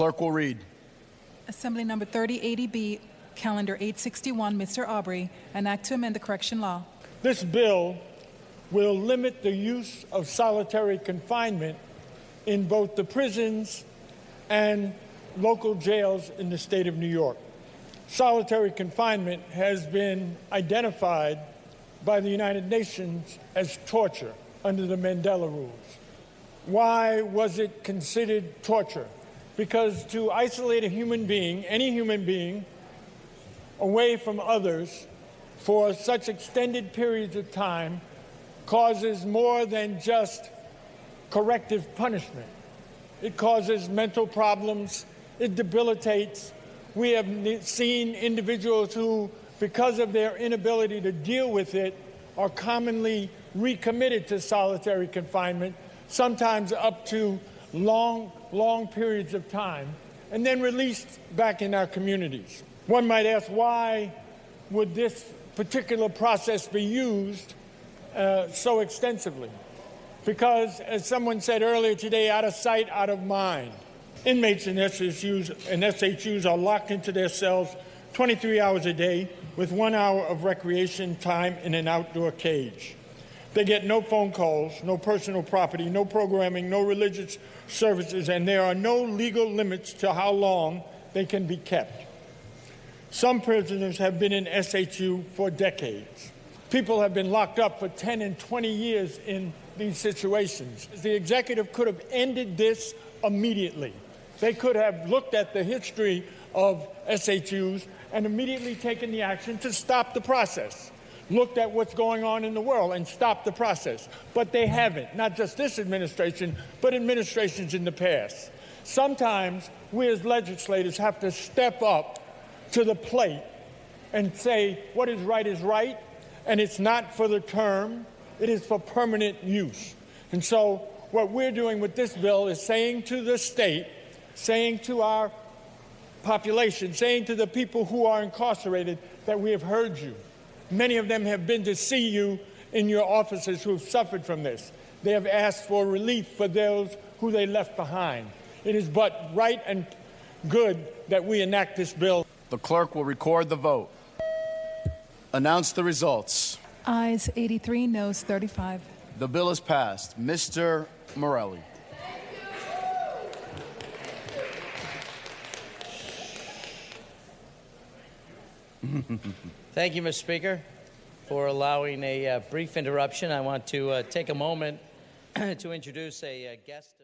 clerk will read. Assembly Number 3080B, Calendar 861, Mr. Aubrey, an act to amend the correction law. This bill will limit the use of solitary confinement in both the prisons and local jails in the state of New York. Solitary confinement has been identified by the United Nations as torture under the Mandela rules. Why was it considered torture? Because to isolate a human being, any human being, away from others for such extended periods of time causes more than just corrective punishment. It causes mental problems. It debilitates. We have seen individuals who, because of their inability to deal with it, are commonly recommitted to solitary confinement, sometimes up to long periods of time, and then released back in our communities. One might ask, why would this particular process be used so extensively? Because, as someone said earlier today, out of sight, out of mind. Inmates in SHUs are locked into their cells 23 hours a day with 1 hour of recreation time in an outdoor cage. They get no phone calls, no personal property, no programming, no religious services, and there are no legal limits to how long they can be kept. Some prisoners have been in SHU for decades. People have been locked up for 10 and 20 years in these situations. The executive could have ended this immediately. They could have looked at the history of SHUs and immediately taken the action to stop the process, looked at what's going on in the world and stopped the process. But they haven't, not just this administration, but administrations in the past. Sometimes we as legislators have to step up to the plate and say what is right, and it's not for the term, it is for permanent use. And so what we're doing with this bill is saying to the state, saying to our population, saying to the people who are incarcerated that we have heard you. Many of them have been to see you in your offices who have suffered from this. They have asked for relief for those who they left behind. It is but right and good that we enact this bill. The clerk will record the vote. Announce the results. Ayes 83, noes 35. The bill is passed. Mr. Morelli. Thank you, Mr. Speaker, for allowing a brief interruption. I want to take a moment to introduce a guest.